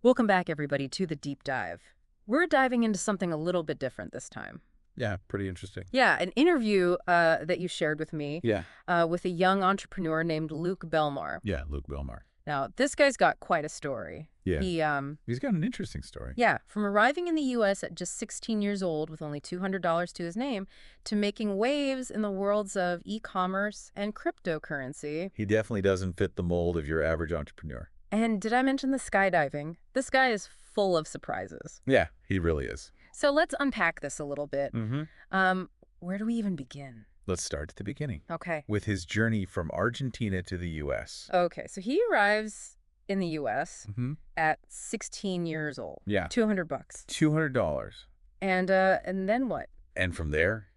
Welcome back, everybody, to the deep dive. We're diving into something a little bit different this time. Yeah, pretty interesting. Yeah, an interview that you shared with me Yeah. with a young entrepreneur named Luke Belmar. Yeah, Luke Belmar. Now, this guy's got quite a story. Yeah. He, He's got an interesting story. yeah, from arriving in the U.S. at just 16 years old with only $200 to his name to making waves in the worlds of e-commerce and cryptocurrency. He definitely doesn't fit the mold of your average entrepreneur. And did I mention the skydiving? This guy is full of surprises. Yeah, he really is. So let's unpack this a little bit. Mm-hmm. Where do we even begin? Let's start at the beginning. Okay. With his journey from Argentina to the U.S. Okay, so he arrives in the U.S. Mm-hmm. at 16 years old. Yeah. $200. $200. And then what? And from there,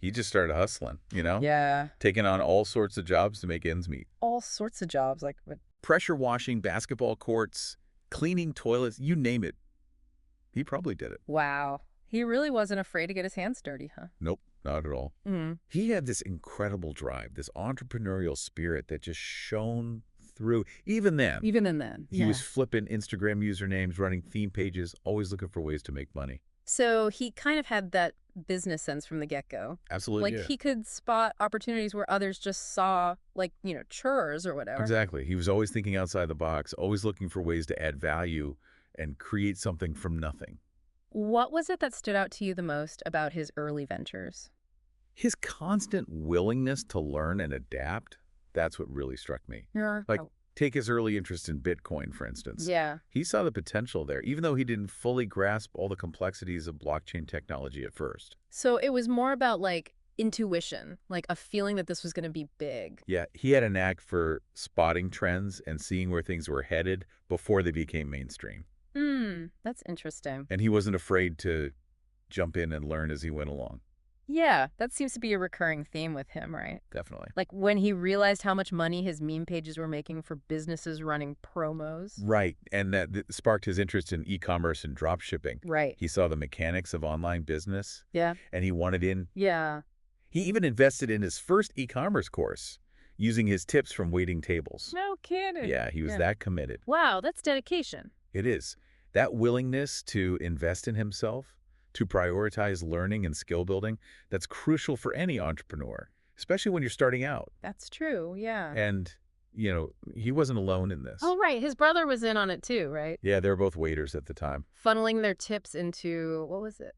he just started hustling, Yeah. Taking on all sorts of jobs to make ends meet. All sorts of jobs, like what? Pressure washing basketball courts, cleaning toilets, you name it. He probably did it. Wow. He really wasn't afraid to get his hands dirty, huh? Nope, not at all. Mm. He had this incredible drive, this entrepreneurial spirit that just shone through. Even then, he was flipping Instagram usernames, running theme pages, always looking for ways to make money. So he kind of had that business sense from the get-go. Absolutely. Like he could spot opportunities where others just saw, like, chores or whatever. Exactly. He was always thinking outside the box, always looking for ways to add value and create something from nothing. What was it that stood out to you the most about his early ventures? His constant willingness to learn and adapt, that's what really struck me. Like, take his early interest in Bitcoin, for instance. Yeah. He saw the potential there, even though he didn't fully grasp all the complexities of blockchain technology at first. So it was more about, like, intuition, like a feeling that this was going to be big. Yeah, he had a knack for spotting trends and seeing where things were headed before they became mainstream. That's interesting. And he wasn't afraid to jump in and learn as he went along. Yeah, that seems to be a recurring theme with him, right? Definitely. Like when he realized how much money his meme pages were making for businesses running promos. Right, and that sparked his interest in e-commerce and drop shipping. Right. He saw the mechanics of online business. Yeah. And he wanted in. Yeah. He even invested in his first e-commerce course, using his tips from waiting tables. No kidding. Yeah, he was that committed. Wow, that's dedication. It is. That willingness to invest in himself, to prioritize learning and skill building, that's crucial for any entrepreneur, especially when you're starting out. That's true, yeah. And, he wasn't alone in this. Oh, right. His brother was in on it too, right? Yeah, they were both waiters at the time. Funneling their tips into, what was it?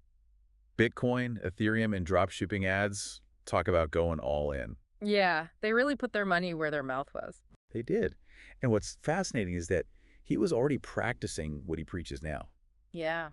Bitcoin, Ethereum, and drop shipping ads, talk about going all in. Yeah, they really put their money where their mouth was. They did. And what's fascinating is that he was already practicing what he preaches now. Yeah.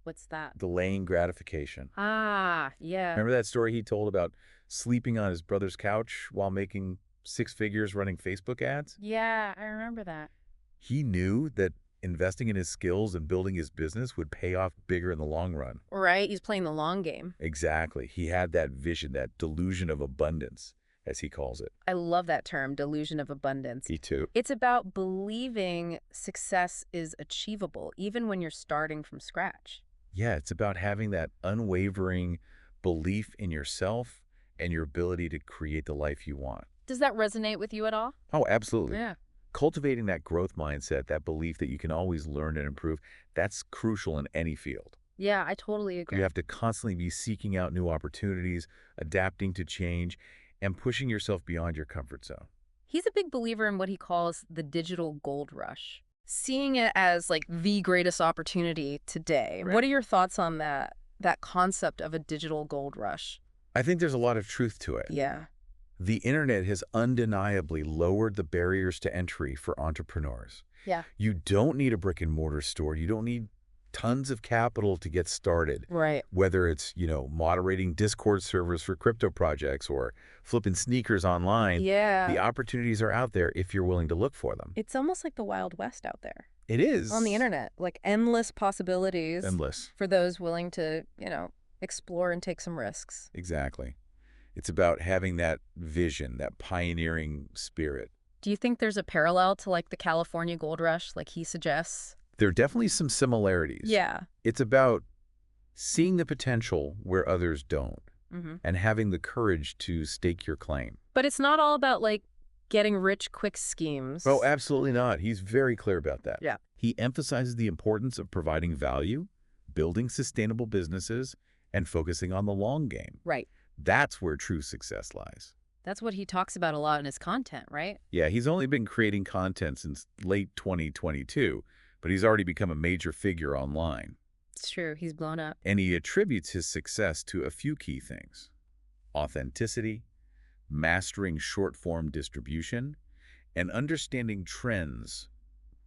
What's that? Delaying gratification. Ah, yeah. Remember that story he told about sleeping on his brother's couch while making 6 figures running Facebook ads? Yeah, I remember that. He knew that investing in his skills and building his business would pay off bigger in the long run. Right, he's playing the long game. Exactly. He had that vision, that delusion of abundance, as he calls it. I love that term, delusion of abundance. Me too. It's about believing success is achievable, even when you're starting from scratch. Yeah, it's about having that unwavering belief in yourself and your ability to create the life you want. Does that resonate with you at all? Oh, absolutely. Yeah. Cultivating that growth mindset, that belief that you can always learn and improve, that's crucial in any field. Yeah, I totally agree. You have to constantly be seeking out new opportunities, adapting to change, and pushing yourself beyond your comfort zone. He's a big believer in what he calls the digital gold rush, seeing it as like the greatest opportunity today. Right. What are your thoughts on that concept of a digital gold rush? I think there's a lot of truth to it. Yeah. The internet has undeniably lowered the barriers to entry for entrepreneurs. Yeah. You don't need a brick and mortar store. You don't need tons of capital to get started. Right. Whether it's, moderating Discord servers for crypto projects or flipping sneakers online. Yeah. The opportunities are out there if you're willing to look for them. It's almost like the Wild West out there. It is. On the internet, like endless possibilities. Endless. For those willing to, explore and take some risks. Exactly. It's about having that vision, that pioneering spirit. Do you think there's a parallel to like the California gold rush, like he suggests? There are definitely some similarities. Yeah. It's about seeing the potential where others don't and having the courage to stake your claim. But it's not all about like getting rich quick schemes. Oh, absolutely not. He's very clear about that. Yeah. He emphasizes the importance of providing value, building sustainable businesses, and focusing on the long game. Right. That's where true success lies. That's what he talks about a lot in his content, right? Yeah, he's only been creating content since late 2022, but he's already become a major figure online. It's true. He's blown up. And he attributes his success to a few key things: authenticity, mastering short-form distribution, and understanding trends,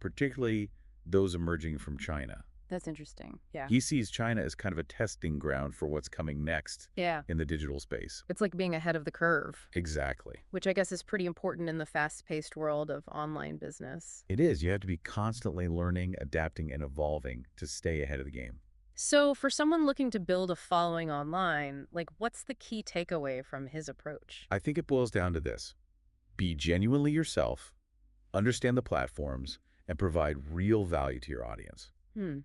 particularly those emerging from China. That's interesting. Yeah. He sees China as kind of a testing ground for what's coming next in the digital space. It's like being ahead of the curve. Exactly. Which I guess is pretty important in the fast-paced world of online business. It is. You have to be constantly learning, adapting, and evolving to stay ahead of the game. So for someone looking to build a following online, like what's the key takeaway from his approach? I think it boils down to this: be genuinely yourself, understand the platforms, and provide real value to your audience.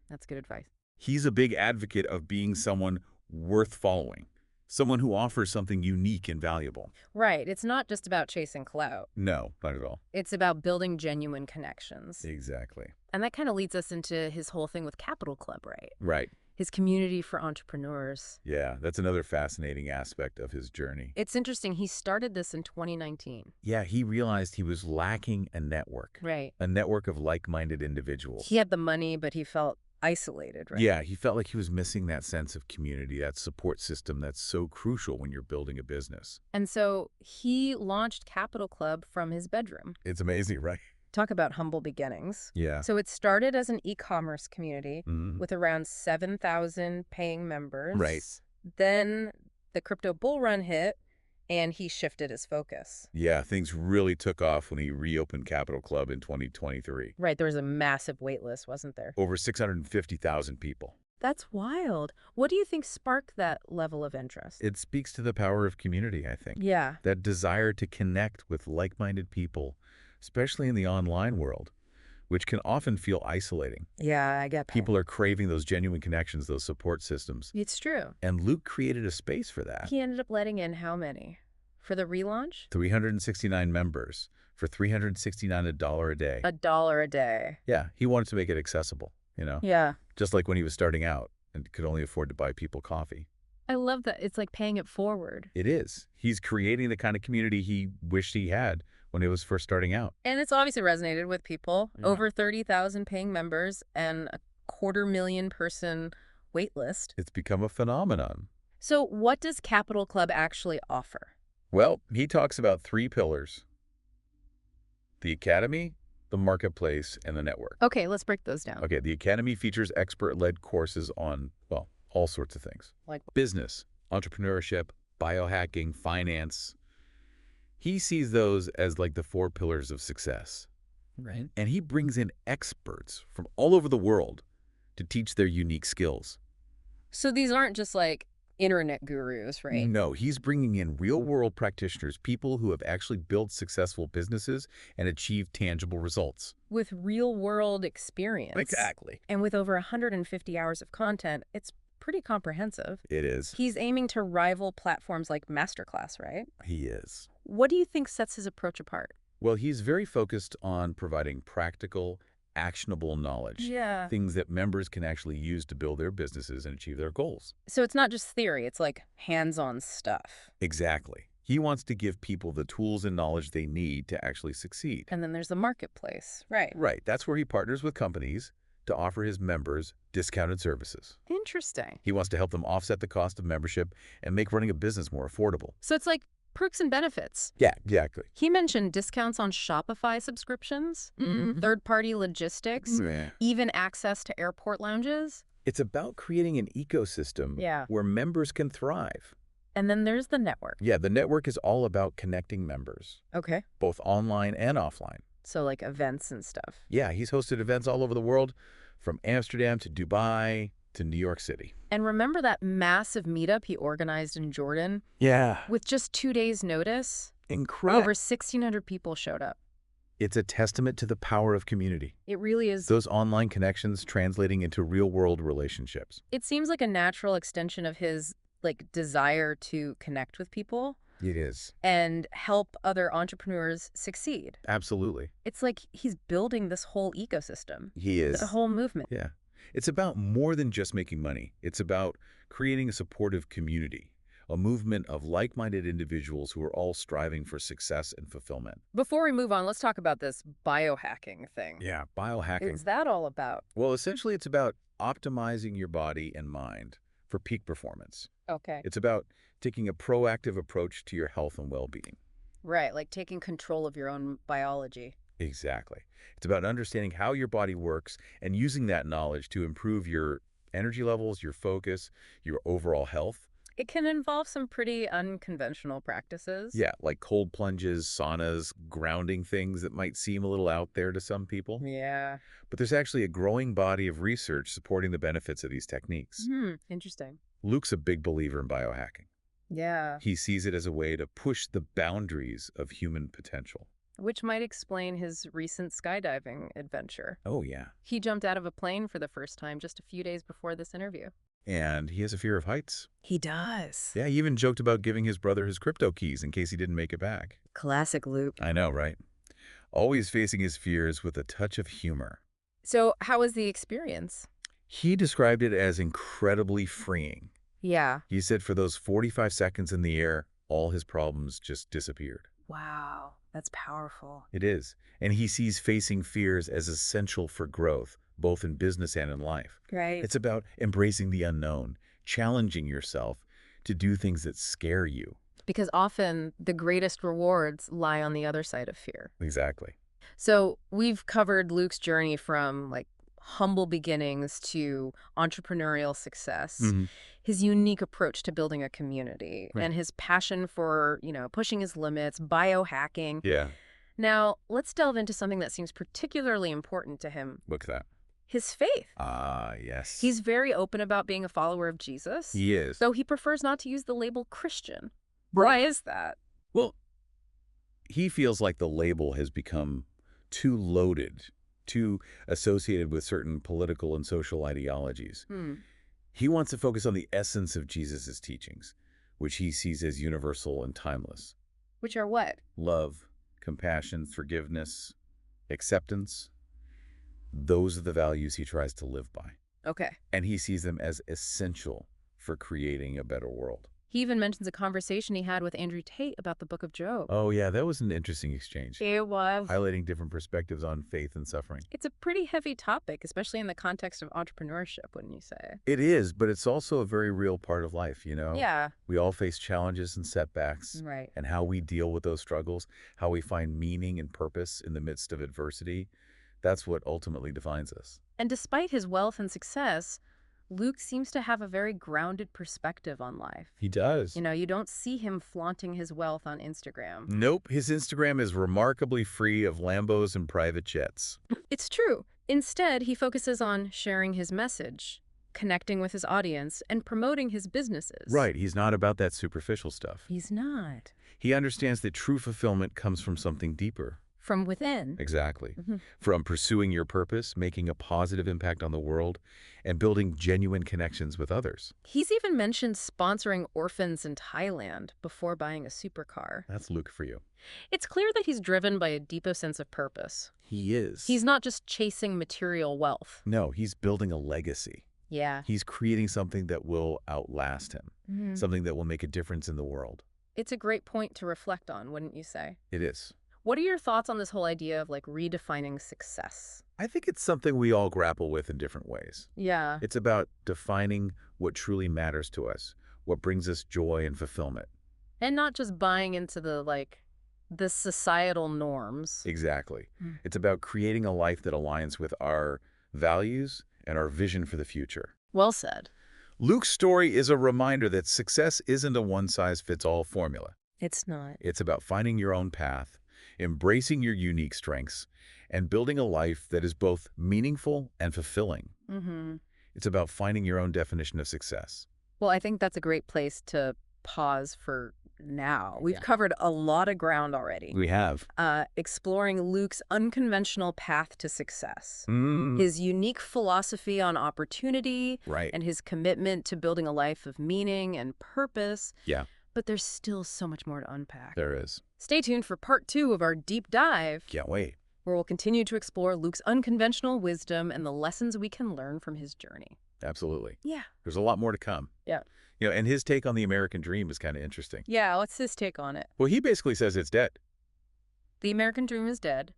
That's good advice. He's a big advocate of being someone worth following, someone who offers something unique and valuable. Right. It's not just about chasing clout. No, not at all. It's about building genuine connections. Exactly. And that kind of leads us into his whole thing with Capital Club, right? Right. His community for entrepreneurs. Yeah, that's another fascinating aspect of his journey. It's interesting. He started this in 2019. Yeah, he realized he was lacking a network. Right. A network of like-minded individuals. He had the money, but he felt isolated, right? Yeah, he felt like he was missing that sense of community, that support system that's so crucial when you're building a business. And so he launched Capital Club from his bedroom. It's amazing, right? Talk about humble beginnings. Yeah. So it started as an e-commerce community with around 7,000 paying members. Right. Then the crypto bull run hit, and he shifted his focus. Yeah, things really took off when he reopened Capital Club in 2023. Right, there was a massive wait list, wasn't there? Over 650,000 people. That's wild. What do you think sparked that level of interest? It speaks to the power of community, I think. Yeah. That desire to connect with like-minded people, especially in the online world, which can often feel isolating. Yeah, I get that. People are craving those genuine connections, those support systems. It's true. And Luke created a space for that. He ended up letting in how many? For the relaunch? 369 members for $369 a day. $1 a day. Yeah, he wanted to make it accessible, you know? Yeah. Just like when he was starting out and could only afford to buy people coffee. I love that. It's like paying it forward. It is. He's creating the kind of community he wished he had when he was first starting out. And it's obviously resonated with people. Yeah. Over 30,000 paying members and a 250,000 person wait list. It's become a phenomenon. So what does Capital Club actually offer? Well, he talks about 3 pillars: the academy, the marketplace, and the network. Okay, let's break those down. Okay, the academy features expert-led courses on, well, all sorts of things. Like business, entrepreneurship, biohacking, finance. He sees those as like the 4 pillars of success. Right. And he brings in experts from all over the world to teach their unique skills. So these aren't just like internet gurus, right? No, he's bringing in real-world practitioners, people who have actually built successful businesses and achieved tangible results. With real-world experience. Exactly. And with over 150 hours of content, it's pretty comprehensive. It is. He's aiming to rival platforms like Masterclass, right? He is. What do you think sets his approach apart? Well, he's very focused on providing practical, actionable knowledge. Yeah. Things that members can actually use to build their businesses and achieve their goals. So it's not just theory, it's like hands-on stuff. Exactly. He wants to give people the tools and knowledge they need to actually succeed. And then there's the marketplace, right? Right. That's where he partners with companies to offer his members discounted services. Interesting. He wants to help them offset the cost of membership and make running a business more affordable. So it's like perks and benefits. Yeah, exactly. He mentioned discounts on Shopify subscriptions, third-party logistics, even access to airport lounges. It's about creating an ecosystem where members can thrive. And then there's the network. Yeah, the network is all about connecting members. Okay. Both online and offline. So like events and stuff. Yeah, he's hosted events all over the world, from Amsterdam to Dubai to New York City. And remember that massive meetup he organized in Jordan? Yeah. With just 2 days' notice? Incredible. Over 1,600 people showed up. It's a testament to the power of community. It really is. Those online connections translating into real-world relationships. It seems like a natural extension of his desire to connect with people. It is. and help other entrepreneurs succeed. Absolutely. It's like he's building this whole ecosystem, He the is. whole movement. Yeah. It's about more than just making money. It's about creating a supportive community, a movement of like-minded individuals who are all striving for success and fulfillment. Before we move on, let's talk about this biohacking thing. Yeah, biohacking. What's that all about? Well, essentially, it's about optimizing your body and mind for peak performance. Okay. It's about taking a proactive approach to your health and well-being. Right, like taking control of your own biology. Exactly. It's about understanding how your body works and using that knowledge to improve your energy levels, your focus, your overall health. It can involve some pretty unconventional practices. Yeah, like cold plunges, saunas, grounding things that might seem a little out there to some people. Yeah. But there's actually a growing body of research supporting the benefits of these techniques. Interesting. Luke's a big believer in biohacking. Yeah. He sees it as a way to push the boundaries of human potential. Which might explain his recent skydiving adventure. Oh, yeah. He jumped out of a plane for the first time just a few days before this interview. And he has a fear of heights. He does. Yeah, he even joked about giving his brother his crypto keys in case he didn't make it back. Classic Luke. I know, right? Always facing his fears with a touch of humor. So, how was the experience? He described it as incredibly freeing. Yeah. He said for those 45 seconds in the air, all his problems just disappeared. Wow, that's powerful. It is. And he sees facing fears as essential for growth, both in business and in life. Right. It's about embracing the unknown, challenging yourself to do things that scare you. Because often the greatest rewards lie on the other side of fear. Exactly. So we've covered Luke's journey from like humble beginnings to entrepreneurial success, his unique approach to building a community, Right. and his passion for, pushing his limits, biohacking. Yeah. Now, let's delve into something that seems particularly important to him, Look at that. his faith. Ah, yes. He's very open about being a follower of Jesus, He is. though he prefers not to use the label Christian. Why is that? Well, he feels like the label has become too loaded, too associated with certain political and social ideologies. He wants to focus on the essence of Jesus' teachings, which he sees as universal and timeless. Which are what? Love, compassion, forgiveness, acceptance. Those are the values he tries to live by. Okay. And he sees them as essential for creating a better world. He even mentions a conversation he had with Andrew Tate about the Book of Job. Oh, yeah, that was an interesting exchange. It was. Highlighting different perspectives on faith and suffering. It's a pretty heavy topic, especially in the context of entrepreneurship, wouldn't you say? It is, but it's also a very real part of life, you know? Yeah. We all face challenges and setbacks. Right. And how we deal with those struggles, how we find meaning and purpose in the midst of adversity, that's what ultimately defines us. And despite his wealth and success, Luke seems to have a very grounded perspective on life. He does. You don't see him flaunting his wealth on Instagram. Nope, his Instagram is remarkably free of Lambos and private jets. It's true. Instead, he focuses on sharing his message, connecting with his audience, and promoting his businesses. Right, he's not about that superficial stuff. He's not. He understands that true fulfillment comes from something deeper. From within. Exactly. From pursuing your purpose, making a positive impact on the world, and building genuine connections with others. He's even mentioned sponsoring orphans in Thailand before buying a supercar. That's Luke for you. It's clear that he's driven by a deeper sense of purpose. He is. He's not just chasing material wealth. No, he's building a legacy. Yeah. He's creating something that will outlast him, something that will make a difference in the world. It's a great point to reflect on, wouldn't you say? It is. What are your thoughts on this whole idea of like redefining success? I think it's something we all grapple with in different ways. Yeah. It's about defining what truly matters to us, what brings us joy and fulfillment. And not just buying into the societal norms. Exactly. It's about creating a life that aligns with our values and our vision for the future. Well said. Luke's story is a reminder that success isn't a one-size-fits-all formula. It's not. It's about finding your own path, embracing your unique strengths, and building a life that is both meaningful and fulfilling. It's about finding your own definition of success. Well, I think that's a great place to pause for now. We've covered a lot of ground already. We have. Exploring Luke's unconventional path to success, Mm. his unique philosophy on opportunity, Right. and his commitment to building a life of meaning and purpose. Yeah. But there's still so much more to unpack. There is. Stay tuned for part 2 of our deep dive, Can't wait. where we'll continue to explore Luke's unconventional wisdom and the lessons we can learn from his journey. Absolutely. Yeah. There's a lot more to come. Yeah. And his take on the American dream is kind of interesting. Yeah, what's his take on it? Well, he basically says it's dead. The American dream is dead.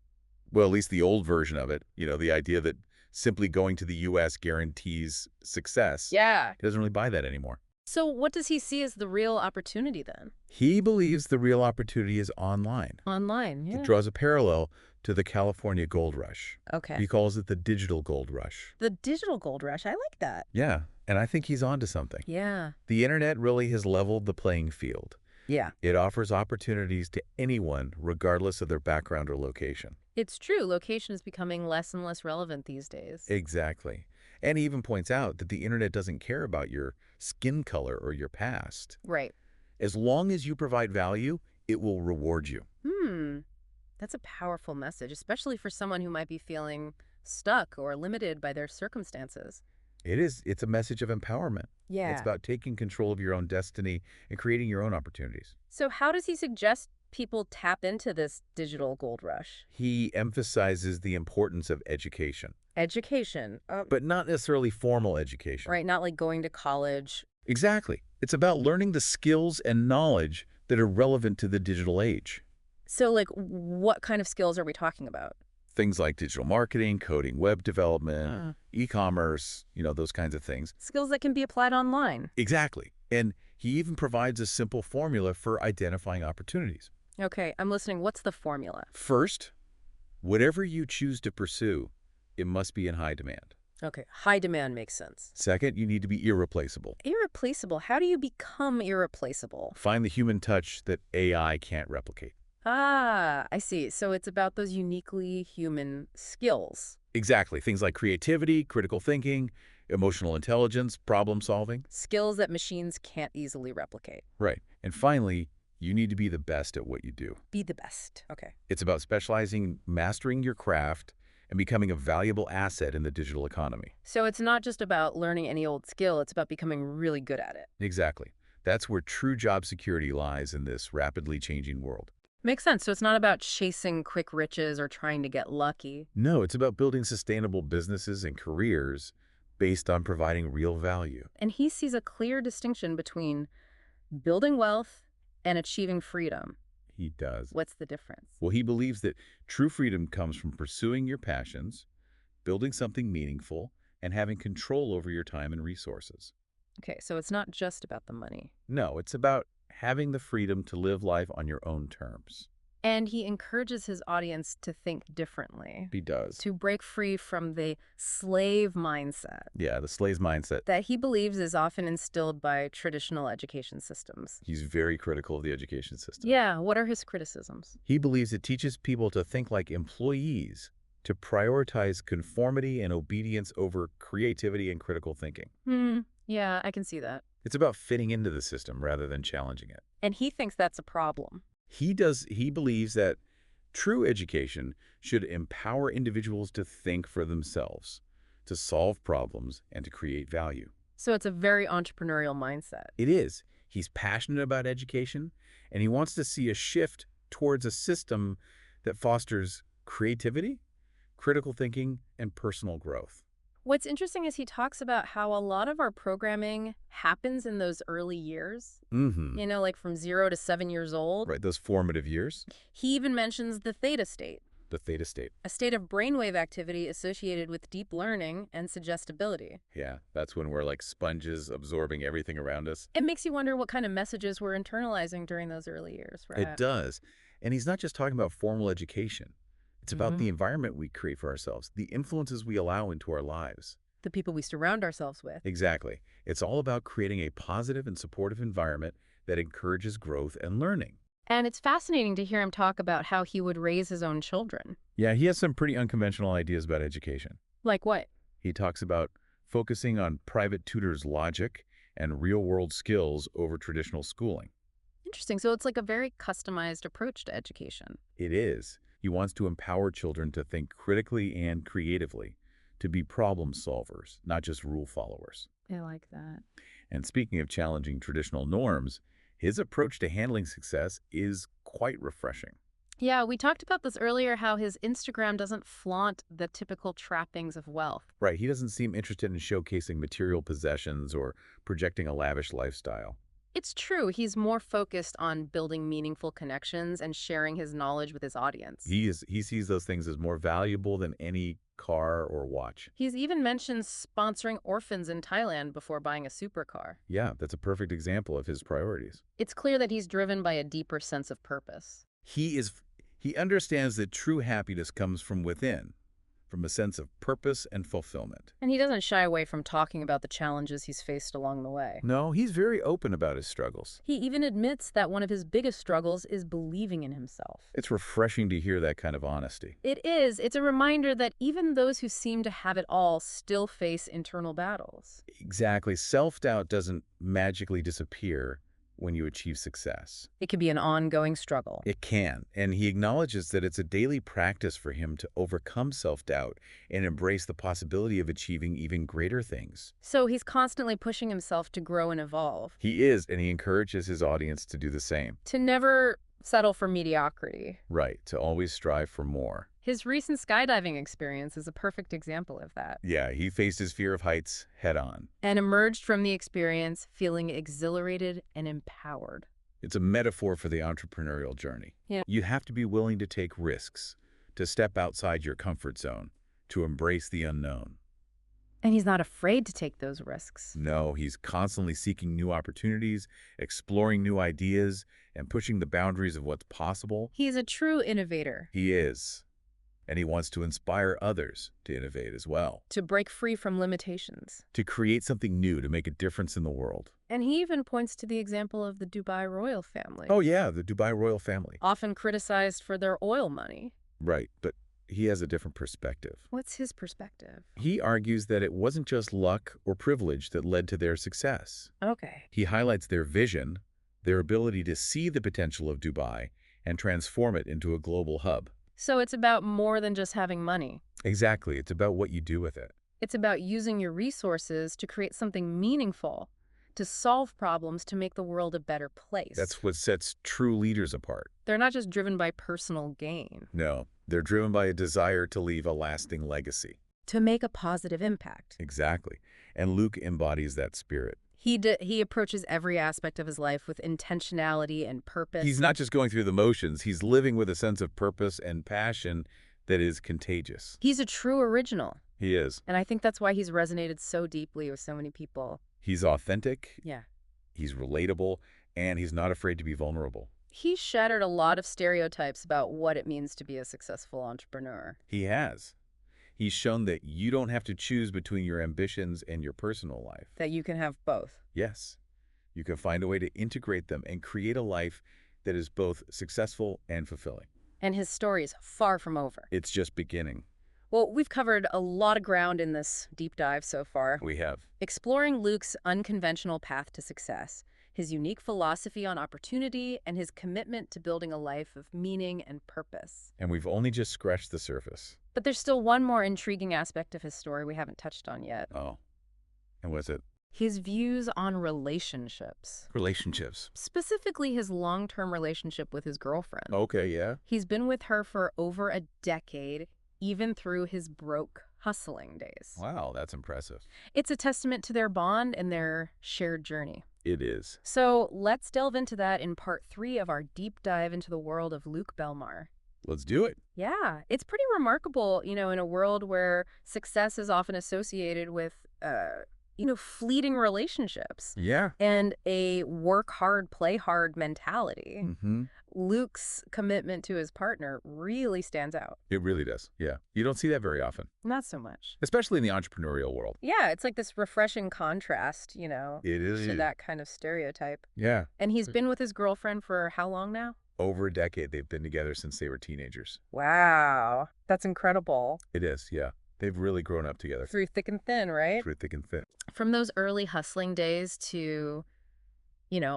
Well, at least the old version of it. The idea that simply going to the U.S. guarantees success. Yeah. He doesn't really buy that anymore. So what does he see as the real opportunity then? He believes the real opportunity is online. Online, yeah. He draws a parallel to the California gold rush. Okay. He calls it the digital gold rush. The digital gold rush, I like that. Yeah, and I think he's onto something. Yeah. The internet really has leveled the playing field. Yeah. It offers opportunities to anyone, regardless of their background or location. It's true. Location is becoming less and less relevant these days. Exactly. And he even points out that the internet doesn't care about your skin color or your past. Right. As long as you provide value, it will reward you. That's a powerful message, especially for someone who might be feeling stuck or limited by their circumstances. It is. It's a message of empowerment. Yeah. It's about taking control of your own destiny and creating your own opportunities. So how does he suggest people tap into this digital gold rush? He emphasizes the importance of education. Education. But not necessarily formal education. Right, not like going to college. Exactly. It's about learning the skills and knowledge that are relevant to the digital age. So, like, what kind of skills are we talking about? Things like digital marketing, coding, web development, e-commerce, those kinds of things. Skills that can be applied online. Exactly. And he even provides a simple formula for identifying opportunities. Okay, I'm listening. What's the formula? First, whatever you choose to pursue, it must be in high demand. Okay, high demand makes sense. Second, you need to be irreplaceable. Irreplaceable. How do you become irreplaceable? Find the human touch that AI can't replicate. Ah, I see. So it's about those uniquely human skills. Exactly. Things like creativity, critical thinking, emotional intelligence, problem solving. Skills that machines can't easily replicate. Right. And finally, you need to be the best at what you do. Be the best. Okay. It's about specializing, mastering your craft, and becoming a valuable asset in the digital economy. So it's not just about learning any old skill, it's about becoming really good at it. Exactly. That's where true job security lies in this rapidly changing world. Makes sense. So it's not about chasing quick riches or trying to get lucky. No, it's about building sustainable businesses and careers based on providing real value. And he sees a clear distinction between building wealth and achieving freedom. He does. What's the difference? Well, he believes that true freedom comes from pursuing your passions, building something meaningful, and having control over your time and resources. Okay, so it's not just about the money. No, it's about having the freedom to live life on your own terms. And he encourages his audience to think differently, He does. to break free from the slave mindset Yeah, the slave's mindset. that he believes is often instilled by traditional education systems. He's very critical of the education system. Yeah, what are his criticisms? He believes it teaches people to think like employees, to prioritize conformity and obedience over creativity and critical thinking. Yeah, I can see that. It's about fitting into the system rather than challenging it. And he thinks that's a problem. He believes that true education should empower individuals to think for themselves, to solve problems, and to create value. So it's a very entrepreneurial mindset. It is. He's passionate about education, and he wants to see a shift towards a system that fosters creativity, critical thinking, and personal growth. What's interesting is he talks about how a lot of our programming happens in those early years, like from 0 to 7 years old. Right, those formative years. He even mentions the theta state, The theta state. a state of brainwave activity associated with deep learning and suggestibility. Yeah, that's when we're like sponges absorbing everything around us. It makes you wonder what kind of messages we're internalizing during those early years, right? It does. And he's not just talking about formal education. It's about the environment we create for ourselves, the influences we allow into our lives. The people we surround ourselves with. Exactly. It's all about creating a positive and supportive environment that encourages growth and learning. And it's fascinating to hear him talk about how he would raise his own children. Yeah, he has some pretty unconventional ideas about education. Like what? He talks about focusing on private tutors' logic and real-world skills over traditional schooling. Interesting. So it's like a very customized approach to education. It is. He wants to empower children to think critically and creatively, to be problem solvers, not just rule followers. I like that. And speaking of challenging traditional norms, His approach to handling success is quite refreshing. Yeah, we talked about this earlier, how his Instagram doesn't flaunt the typical trappings of wealth. Right, he doesn't seem interested in showcasing material possessions or projecting a lavish lifestyle. It's true, he's more focused on building meaningful connections and sharing his knowledge with his audience. He sees those things as more valuable than any car or watch. He's even mentioned sponsoring orphans in Thailand before buying a supercar. Yeah, that's a perfect example of his priorities. It's clear that he's driven by a deeper sense of purpose. He understands that true happiness comes from within, from a sense of purpose and fulfillment. And he doesn't shy away from talking about the challenges he's faced along the way. No, he's very open about his struggles. He even admits that one of his biggest struggles is believing in himself. It's refreshing to hear that kind of honesty. It is. It's a reminder that even those who seem to have it all still face internal battles. Exactly. Self-doubt doesn't magically disappear when you achieve success. It can be an ongoing struggle. It can, and he acknowledges that it's a daily practice for him to overcome self-doubt and embrace the possibility of achieving even greater things. So he's constantly pushing himself to grow and evolve, He is, and he encourages his audience to do the same. to never settle for mediocrity. Right, to always strive for more. His recent skydiving experience is a perfect example of that, Yeah, he faced his fear of heights head on. and emerged from the experience feeling exhilarated and empowered. It's a metaphor for the entrepreneurial journey. Yeah. You have to be willing to take risks, to step outside your comfort zone, to embrace the unknown. And he's not afraid to take those risks. No, he's constantly seeking new opportunities, exploring new ideas, and pushing the boundaries of what's possible. He's a true innovator, He is. And he wants to inspire others to innovate as well, to break free from limitations. to create something new, to make a difference in the world. And he even points to the example of the Dubai royal family, Oh yeah, the Dubai royal family. often criticized for their oil money. Right, but he has a different perspective. What's his perspective? He argues that it wasn't just luck or privilege that led to their success. Okay. He highlights their vision, their ability to see the potential of Dubai and transform it into a global hub. So it's about more than just having money. Exactly, it's about what you do with it. It's about using your resources to create something meaningful, to solve problems, to make the world a better place. That's what sets true leaders apart. They're not just driven by personal gain. No, they're driven by a desire to leave a lasting legacy. To make a positive impact. Exactly, and Luke embodies that spirit. He approaches every aspect of his life with intentionality and purpose. He's not just going through the motions, he's living with a sense of purpose and passion that is contagious. He's a true original. He is. And I think that's why he's resonated so deeply with so many people. He's authentic, Yeah. he's relatable, and he's not afraid to be vulnerable. He's shattered a lot of stereotypes about what it means to be a successful entrepreneur. He has. He's shown that you don't have to choose between your ambitions and your personal life. That you can have both. Yes, you can find a way to integrate them and create a life that is both successful and fulfilling. And his story is far from over. It's just beginning. Well, we've covered a lot of ground in this deep dive so far. We have. Exploring Luke's unconventional path to success, his unique philosophy on opportunity, and his commitment to building a life of meaning and purpose. And we've only just scratched the surface. But there's still one more intriguing aspect of his story we haven't touched on yet. Oh. And what's it? His views on relationships. Relationships. Specifically, his long-term relationship with his girlfriend. Okay, yeah. He's been with her for over a decade, even through his broke hustling days. Wow, that's impressive. It's a testament to their bond and their shared journey. It is. So let's delve into that in part 3 of our deep dive into the world of Luke Belmar. Let's do it. Yeah, it's pretty remarkable, in a world where success is often associated with, fleeting relationships Yeah. and a work hard, play hard mentality. Mm-hmm. Luke's commitment to his partner really stands out. It really does. Yeah. You don't see that very often, Not so much. especially in the entrepreneurial world. Yeah, it's like this refreshing contrast, It is. to that kind of stereotype. Yeah. And he's been with his girlfriend for how long now? Over a decade. They've been together since they were teenagers. Wow, that's incredible. It is, yeah. They've really grown up together. Through thick and thin, right? Through thick and thin. From those early hustling days to,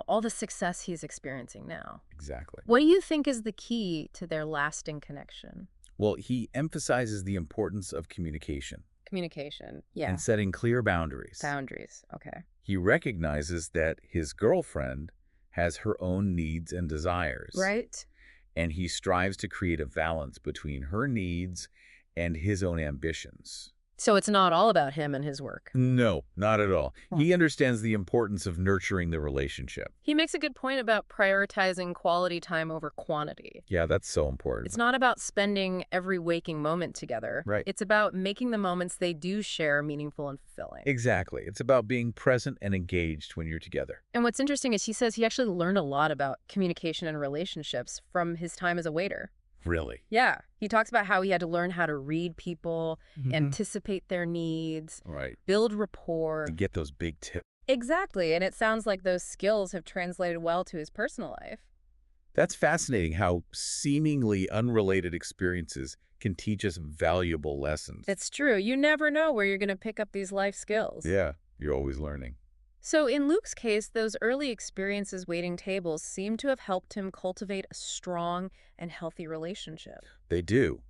all the success he's experiencing now. Exactly. What do you think is the key to their lasting connection? Well, he emphasizes the importance of communication Communication. Yeah. and setting clear boundaries. Boundaries. Okay. He recognizes that his girlfriend has her own needs and desires, Right? and he strives to create a balance between her needs and his own ambitions. So it's not all about him and his work. No, not at all. Huh. He understands the importance of nurturing the relationship. He makes a good point about prioritizing quality time over quantity. Yeah, that's so important. It's not about spending every waking moment together. Right. It's about making the moments they do share meaningful and fulfilling. Exactly. It's about being present and engaged when you're together. And what's interesting is he says he actually learned a lot about communication and relationships from his time as a waiter. Really? Yeah. He talks about how he had to learn how to read people, Mhm. anticipate their needs, Right. build rapport. To get those big tips. Exactly. And it sounds like those skills have translated well to his personal life. That's fascinating how seemingly unrelated experiences can teach us valuable lessons. It's true. You never know where you're going to pick up these life skills. Yeah, you're always learning. So in Luke's case, those early experiences waiting tables seem to have helped him cultivate a strong and healthy relationship. They do.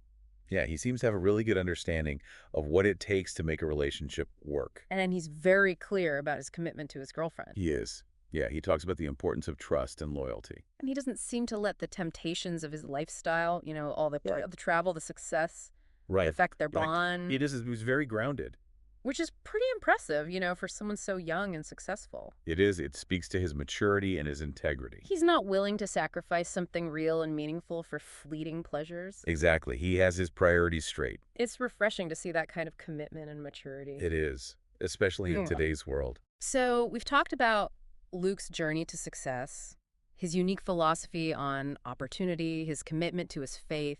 Yeah, he seems to have a really good understanding of what it takes to make a relationship work. And then he's very clear about his commitment to his girlfriend. He is. Yeah, he talks about the importance of trust and loyalty. And he doesn't seem to let the temptations of his lifestyle, all the, Right. the travel, the success, Right. affect their Like, bond, he was very grounded. which is pretty impressive, for someone so young and successful. It is. It speaks to his maturity and his integrity. He's not willing to sacrifice something real and meaningful for fleeting pleasures. Exactly. He has his priorities straight. It's refreshing to see that kind of commitment and maturity. It is, especially in Yeah. today's world. So we've talked about Luke's journey to success, his unique philosophy on opportunity, his commitment to his faith,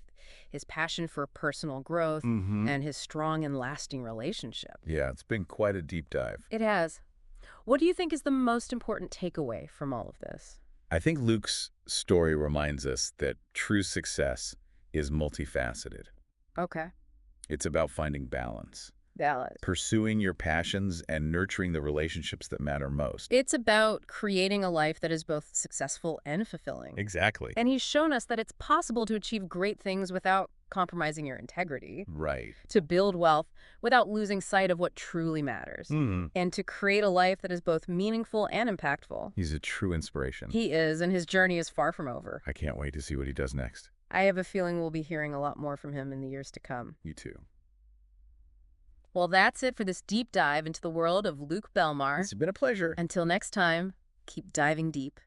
his passion for personal growth, Mm-hmm. and his strong and lasting relationship. Yeah, it's been quite a deep dive. It has. What do you think is the most important takeaway from all of this? I think Luke's story reminds us that true success is multifaceted. Okay. It's about finding balance, Valid. pursuing your passions, and nurturing the relationships that matter most. It's about creating a life that is both successful and fulfilling. Exactly. And he's shown us that it's possible to achieve great things without compromising your integrity, Right. to build wealth without losing sight of what truly matters, and to create a life that is both meaningful and impactful. He's a true inspiration. He is, and his journey is far from over. I can't wait to see what he does next. I have a feeling we'll be hearing a lot more from him in the years to come. You too. Well, that's it for this deep dive into the world of Luke Belmar. It's been a pleasure. Until next time, keep diving deep.